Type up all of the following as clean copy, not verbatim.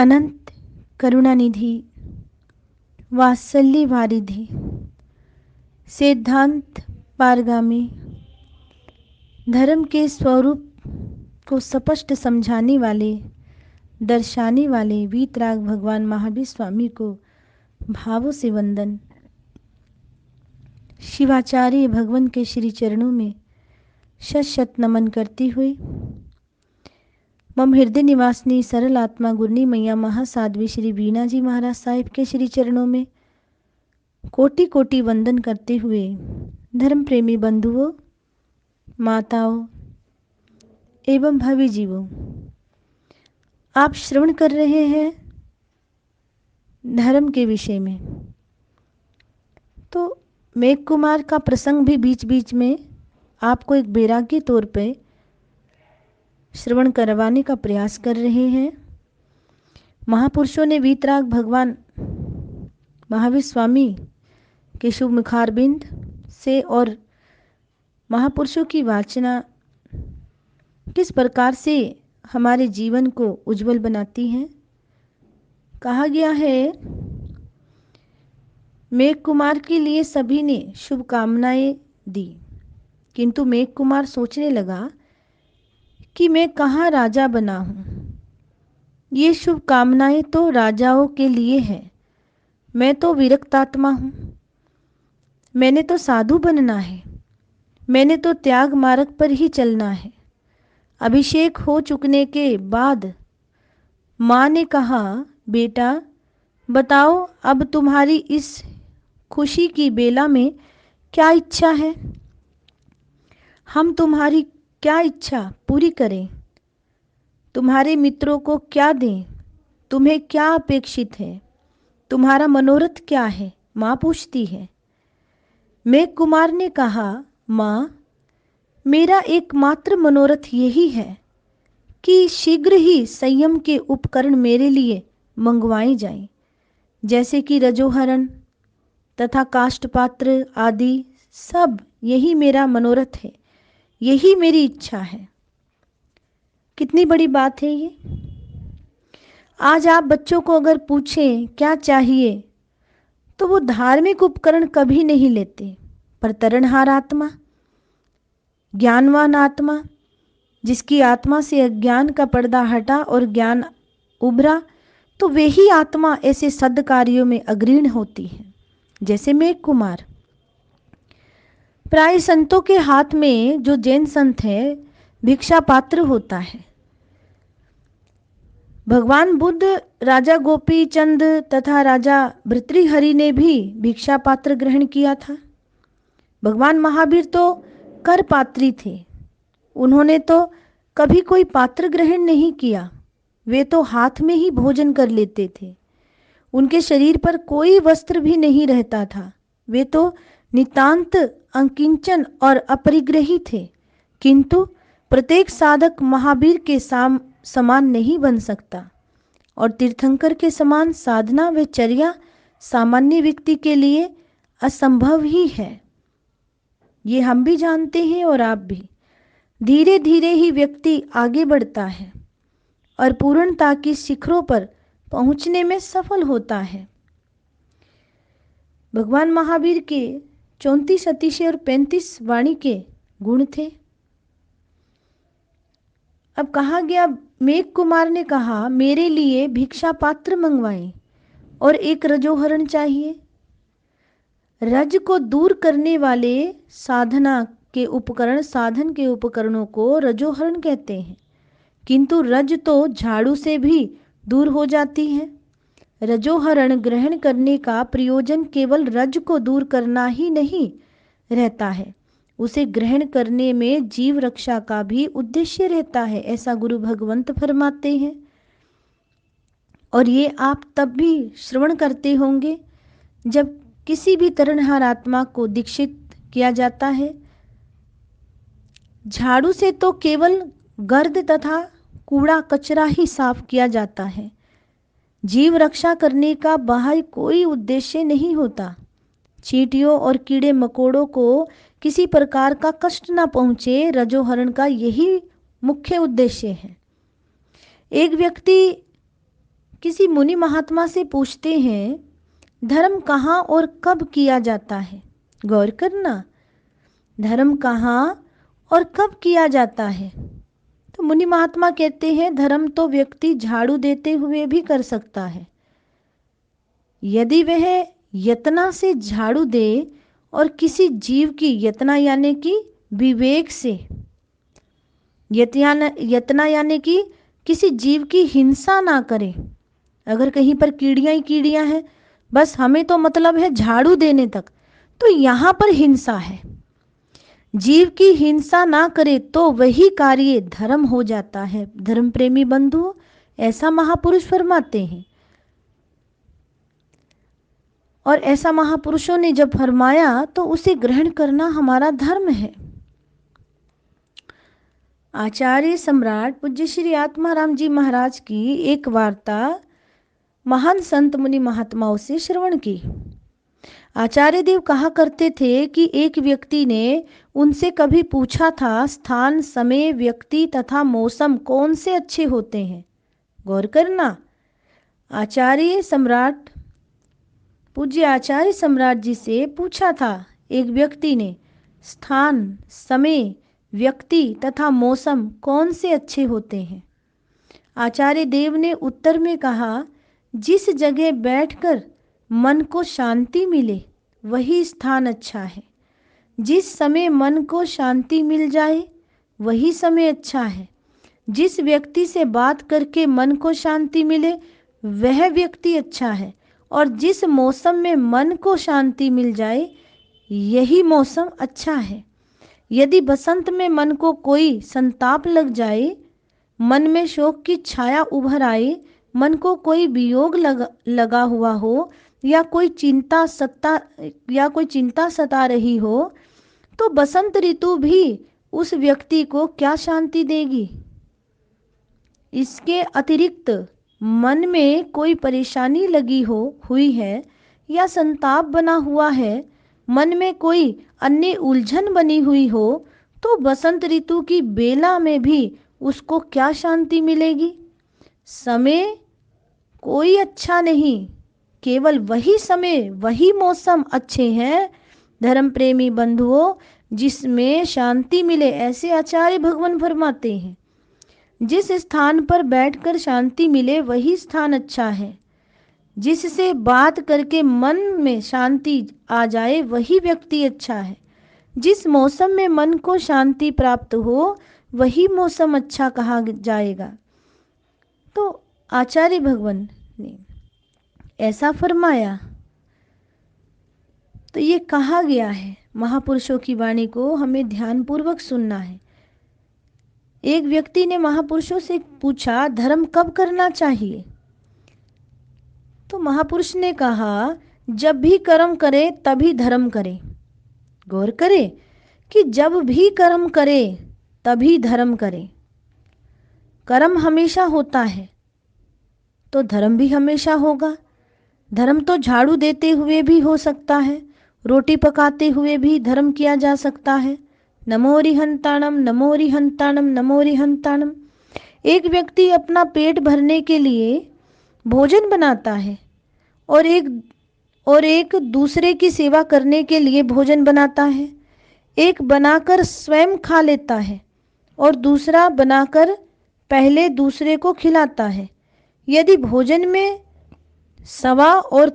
अनंत करुणानिधि, वात्सल्य वारिधि, सिद्धांत पारगामी, धर्म के स्वरूप को स्पष्ट समझाने वाले, दर्शाने वाले वीतराग भगवान महावीर स्वामी को भावों से वंदन। शिवाचार्य भगवान के श्री चरणों में शत शत नमन करती हुई मम हृदय निवासनी सरल आत्मा गुरनी मैया महासाध्वी श्री बीना जी महाराज साहिब के श्री चरणों में कोटि कोटि वंदन करते हुए धर्म प्रेमी बंधुओं, माताओं एवं भावी जीवों, आप श्रवण कर रहे हैं धर्म के विषय में। तो मेघ कुमार का प्रसंग भी बीच बीच में आपको एक बैराग के तौर पे श्रवण करवाने का प्रयास कर रहे हैं। महापुरुषों ने वीतराग भगवान महावीर स्वामी के शुभ मुखारबिंद से और महापुरुषों की वाचना किस प्रकार से हमारे जीवन को उज्जवल बनाती है। कहा गया है, मेघ कुमार के लिए सभी ने शुभकामनाएं दी, किंतु मेघ कुमार सोचने लगा कि मैं कहाँ राजा बना हूँ। ये शुभकामनाएं तो राजाओं के लिए हैं, मैं तो विरक्तात्मा हूँ। मैंने तो साधु बनना है, मैंने तो त्याग मार्ग पर ही चलना है। अभिषेक हो चुकने के बाद माँ ने कहा, बेटा बताओ अब तुम्हारी इस खुशी की बेला में क्या इच्छा है, हम तुम्हारी क्या इच्छा पूरी करें, तुम्हारे मित्रों को क्या दें, तुम्हें क्या अपेक्षित है, तुम्हारा मनोरथ क्या है, माँ पूछती है। मेघ कुमार ने कहा, माँ मेरा एकमात्र मनोरथ यही है कि शीघ्र ही संयम के उपकरण मेरे लिए मंगवाए जाएं, जैसे कि रजोहरण तथा काष्ठपात्र आदि सब। यही मेरा मनोरथ है, यही मेरी इच्छा है। कितनी बड़ी बात है ये। आज आप बच्चों को अगर पूछें क्या चाहिए तो वो धार्मिक उपकरण कभी नहीं लेते, पर तरणहार आत्मा, ज्ञानवान आत्मा, जिसकी आत्मा से अज्ञान का पर्दा हटा और ज्ञान उभरा, तो वे ही आत्मा ऐसे सद् कार्यों में अग्रणी होती है। जैसे मेघ कुमार। प्राय संतों के हाथ में, जो जैन संत है, भिक्षा पात्र होता है। भगवान बुद्ध, राजा गोपी चंद तथा राजा भर्तृहरि ने भी भिक्षा पात्र ग्रहण किया था। भगवान महावीर तो कर पात्री थे, उन्होंने तो कभी कोई पात्र ग्रहण नहीं किया, वे तो हाथ में ही भोजन कर लेते थे। उनके शरीर पर कोई वस्त्र भी नहीं रहता था, वे तो नितांत अंकिंचन और अपरिग्रही थे। किंतु प्रत्येक साधक महावीर के समान नहीं बन सकता, और तीर्थंकर के समान साधना व चर्या सामान्य व्यक्ति के लिए असंभव ही है। ये हम भी जानते हैं और आप भी। धीरे धीरे ही व्यक्ति आगे बढ़ता है और पूर्णता की शिखरों पर पहुंचने में सफल होता है। भगवान महावीर के 34 अतिशय और 35 वाणी के गुण थे। अब कहा गया, मेघ कुमार ने कहा, मेरे लिए भिक्षा पात्र मंगवाएं और एक रजोहरण चाहिए। रज को दूर करने वाले साधन के उपकरणों को रजोहरण कहते हैं, किंतु रज तो झाड़ू से भी दूर हो जाती है। रजोहरण ग्रहण करने का प्रयोजन केवल रज को दूर करना ही नहीं रहता है, उसे ग्रहण करने में जीव रक्षा का भी उद्देश्य रहता है, ऐसा गुरु भगवंत फरमाते हैं। और ये आप तब भी श्रवण करते होंगे जब किसी भी तरणहार आत्मा को दीक्षित किया जाता है। झाड़ू से तो केवल गर्द तथा कूड़ा कचरा ही साफ किया जाता है, जीव रक्षा करने का बाहर कोई उद्देश्य नहीं होता। चींटियों और कीड़े मकोड़ों को किसी प्रकार का कष्ट न पहुंचे, रजोहरण का यही मुख्य उद्देश्य है। एक व्यक्ति किसी मुनि महात्मा से पूछते हैं, धर्म कहाँ और कब किया जाता है? गौर करना, धर्म कहाँ और कब किया जाता है? तो मुनि महात्मा कहते हैं, धर्म तो व्यक्ति झाड़ू देते हुए भी कर सकता है। यदि वह यतना से झाड़ू दे और किसी जीव की, यतना यानी कि विवेक से, यतना यानी कि किसी जीव की हिंसा ना करे। अगर कहीं पर कीड़ियां ही कीड़ियां हैं, बस हमें तो मतलब है झाड़ू देने तक, तो यहाँ पर हिंसा है। जीव की हिंसा ना करे तो वही कार्य धर्म हो जाता है। धर्म प्रेमी बंधु, ऐसा महापुरुष फरमाते हैं। और ऐसा महापुरुषों ने जब फरमाया तो उसे ग्रहण करना हमारा धर्म है। आचार्य सम्राट पूज्य श्री आत्माराम जी महाराज की एक वार्ता महान संत मुनि महात्माओं से श्रवण की। आचार्य देव कहा करते थे कि एक व्यक्ति ने उनसे कभी पूछा था, स्थान, समय, व्यक्ति तथा मौसम कौन से अच्छे होते हैं? गौर करना, आचार्य सम्राट पूज्य आचार्य सम्राट जी से पूछा था एक व्यक्ति ने, स्थान, समय, व्यक्ति तथा मौसम कौन से अच्छे होते हैं? आचार्य देव ने उत्तर में कहा, जिस जगह बैठकर मन को शांति मिले वही स्थान अच्छा है। जिस समय मन को शांति मिल जाए वही समय अच्छा है। जिस व्यक्ति से बात करके मन को शांति मिले वह व्यक्ति अच्छा है। और जिस मौसम में मन को शांति मिल जाए यही मौसम अच्छा है। यदि बसंत में मन को कोई संताप लग जाए, मन में शोक की छाया उभर आए, मन को कोई वियोग लगा हुआ हो या कोई चिंता सता रही हो, तो बसंत ऋतु भी उस व्यक्ति को क्या शांति देगी? इसके अतिरिक्त मन में कोई परेशानी लगी हुई है या संताप बना हुआ है, मन में कोई अन्य उलझन बनी हुई हो, तो बसंत ऋतु की बेला में भी उसको क्या शांति मिलेगी? समय कोई अच्छा नहीं, केवल वही समय, वही मौसम अच्छे हैं धर्म प्रेमी बंधुओं, जिसमें शांति मिले। ऐसे आचार्य भगवान फरमाते हैं, जिस स्थान पर बैठकर शांति मिले वही स्थान अच्छा है। जिससे बात करके मन में शांति आ जाए वही व्यक्ति अच्छा है। जिस मौसम में मन को शांति प्राप्त हो वही मौसम अच्छा कहा जाएगा। तो आचार्य भगवान ने ऐसा फरमाया। तो ये कहा गया है, महापुरुषों की वाणी को हमें ध्यानपूर्वक सुनना है। एक व्यक्ति ने महापुरुषों से पूछा, धर्म कब करना चाहिए? तो महापुरुष ने कहा, जब भी कर्म करे तभी धर्म करे। गौर करे कि जब भी कर्म करे तभी धर्म करे। कर्म हमेशा होता है तो धर्म भी हमेशा होगा। धर्म तो झाड़ू देते हुए भी हो सकता है, रोटी पकाते हुए भी धर्म किया जा सकता है। नमो रिहंताणम, नमो रिहंताणम, नमो रिहंताणम। एक व्यक्ति अपना पेट भरने के लिए भोजन बनाता है और एक दूसरे की सेवा करने के लिए भोजन बनाता है। एक बनाकर स्वयं खा लेता है और दूसरा बनाकर पहले दूसरे को खिलाता है। यदि भोजन में सेवा और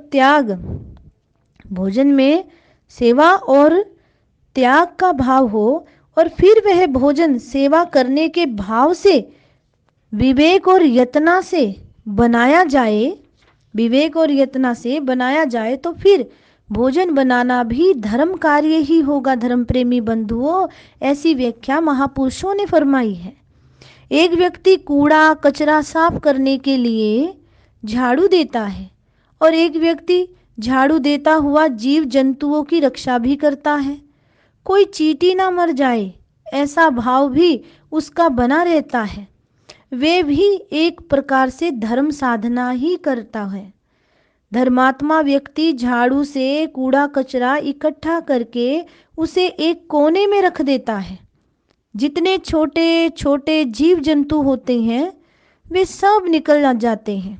त्याग का भाव हो और फिर वह भोजन सेवा करने के भाव से विवेक और यतना से बनाया जाए तो फिर भोजन बनाना भी धर्म कार्य ही होगा। धर्म प्रेमी बंधुओं, ऐसी व्याख्या महापुरुषों ने फरमाई है। एक व्यक्ति कूड़ा कचरा साफ करने के लिए झाड़ू देता है और एक व्यक्ति झाड़ू देता हुआ जीव जंतुओं की रक्षा भी करता है। कोई चींटी ना मर जाए ऐसा भाव भी उसका बना रहता है। वे भी एक प्रकार से धर्म साधना ही करता है। धर्मात्मा व्यक्ति झाड़ू से कूड़ा कचरा इकट्ठा करके उसे एक कोने में रख देता है। जितने छोटे छोटे जीव जंतु होते हैं वे सब निकल जाते हैं।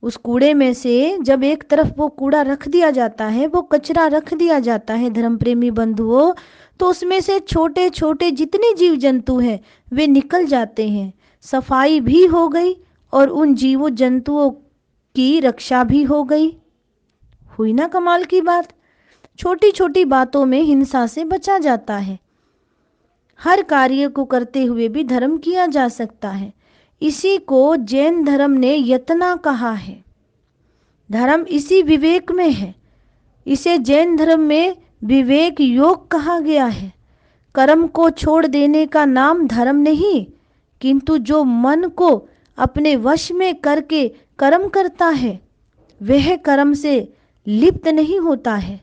उस कूड़े में से जब एक तरफ वो कूड़ा रख दिया जाता है, वो कचरा रख दिया जाता है धर्म प्रेमी बंधुओं, तो उसमें से छोटे छोटे जितने जीव जंतु हैं वे निकल जाते हैं। सफाई भी हो गई और उन जीवों जंतुओं की रक्षा भी हो गई। हुई ना कमाल की बात। छोटी छोटी बातों में हिंसा से बचा जाता है। हर कार्य को करते हुए भी धर्म किया जा सकता है। इसी को जैन धर्म ने यतना कहा है। धर्म इसी विवेक में है। इसे जैन धर्म में विवेक योग कहा गया है। कर्म को छोड़ देने का नाम धर्म नहीं, किंतु जो मन को अपने वश में करके कर्म करता है वह कर्म से लिप्त नहीं होता है,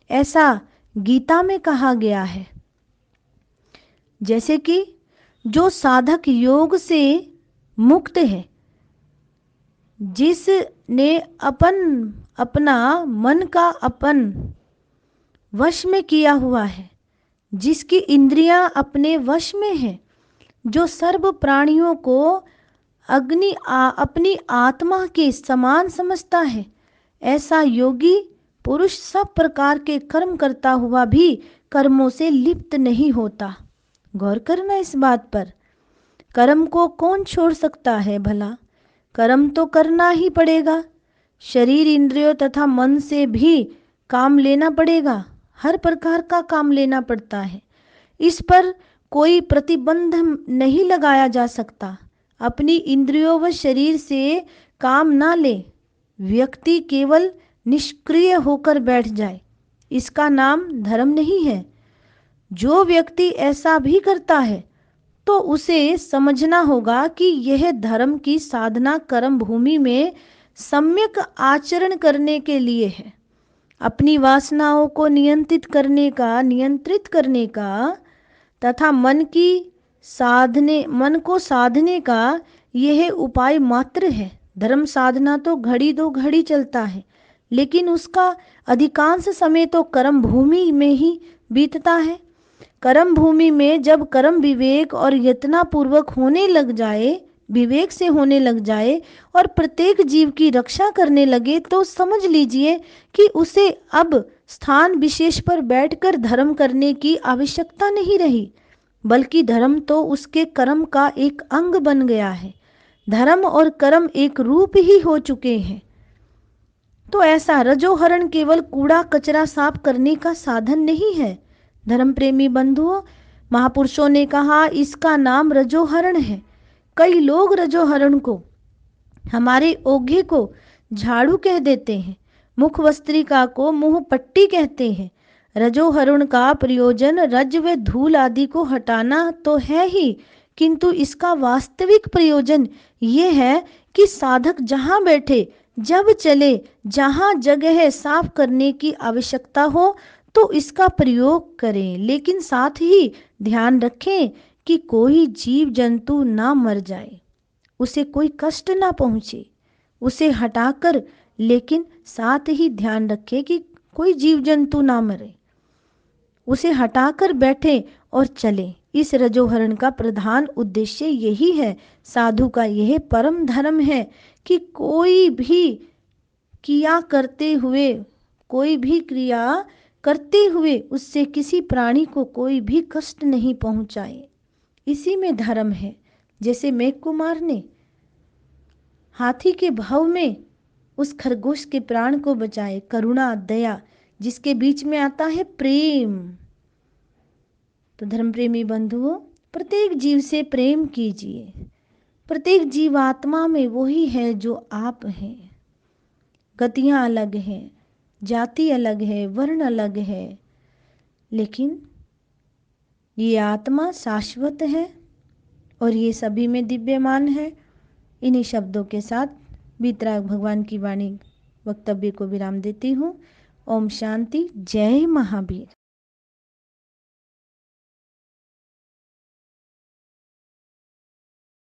ऐसा गीता में कहा गया है। जैसे कि जो साधक योग से मुक्त है, जिसने अपना मन का अपन वश में किया हुआ है, जिसकी इंद्रियां अपने वश में है, जो सर्व प्राणियों को अपनी आत्मा के समान समझता है, ऐसा योगी पुरुष सब प्रकार के कर्म करता हुआ भी कर्मों से लिप्त नहीं होता। गौर करना इस बात पर। कर्म को कौन छोड़ सकता है भला? कर्म तो करना ही पड़ेगा। शरीर, इंद्रियों तथा मन से भी काम लेना पड़ेगा। हर प्रकार का काम लेना पड़ता है। इस पर कोई प्रतिबंध नहीं लगाया जा सकता। अपनी इंद्रियों व शरीर से काम ना ले, व्यक्ति केवल निष्क्रिय होकर बैठ जाए, इसका नाम धर्म नहीं है। जो व्यक्ति ऐसा भी करता है तो उसे समझना होगा कि यह धर्म की साधना कर्म भूमि में सम्यक आचरण करने के लिए है। अपनी वासनाओं को नियंत्रित करने का तथा मन को साधने का यह उपाय मात्र है। धर्म साधना तो घड़ी दो घड़ी चलता है, लेकिन उसका अधिकांश समय तो कर्म भूमि में ही बीतता है। कर्म भूमि में जब कर्म विवेक और यत्नपूर्वक होने लग जाए, विवेक से होने लग जाए और प्रत्येक जीव की रक्षा करने लगे, तो समझ लीजिए कि उसे अब स्थान विशेष पर बैठकर धर्म करने की आवश्यकता नहीं रही, बल्कि धर्म तो उसके कर्म का एक अंग बन गया है। धर्म और कर्म एक रूप ही हो चुके हैं। तो ऐसा रजोहरण केवल कूड़ा कचरा साफ करने का साधन नहीं है। धर्म प्रेमी बंधुओं, महापुरुषों ने कहा इसका नाम रजोहरण है। कई लोग रजोहरण को, हमारे ओघे को झाड़ू कह देते हैं, मुख वस्त्रिका को मुंह पट्टी कहते हैं। रजोहरण का प्रयोजन रज व धूल आदि को हटाना तो है ही, किंतु इसका वास्तविक प्रयोजन ये है कि साधक जहाँ बैठे, जब चले, जहाँ जगह साफ करने की आवश्यकता हो तो इसका प्रयोग करें, लेकिन साथ ही ध्यान रखें कि कोई जीव जंतु ना मर जाए, उसे कोई कष्ट ना पहुँचे। उसे हटाकर, लेकिन साथ ही ध्यान रखें कि कोई जीव जंतु ना मरे। उसे हटाकर बैठे और चले। इस रजोहरण का प्रधान उद्देश्य यही है। साधु का यह परम धर्म है कि कोई भी क्रिया करते हुए उससे किसी प्राणी को कोई भी कष्ट नहीं पहुंचाए। इसी में धर्म है। जैसे मेघ कुमार ने हाथी के भाव में उस खरगोश के प्राण को बचाए। करुणा, दया, जिसके बीच में आता है प्रेम। तो धर्म प्रेमी बंधुओं, प्रत्येक जीव से प्रेम कीजिए। प्रत्येक जीवात्मा में वही है जो आप हैं। गतियां अलग हैं, जाति अलग है, वर्ण अलग है, लेकिन ये आत्मा शाश्वत है और ये सभी में दिव्यमान है। इन्हीं शब्दों के साथ वीतराग भगवान की वाणी वक्तव्य को विराम देती हूँ। ओम शांति। जय महावीर।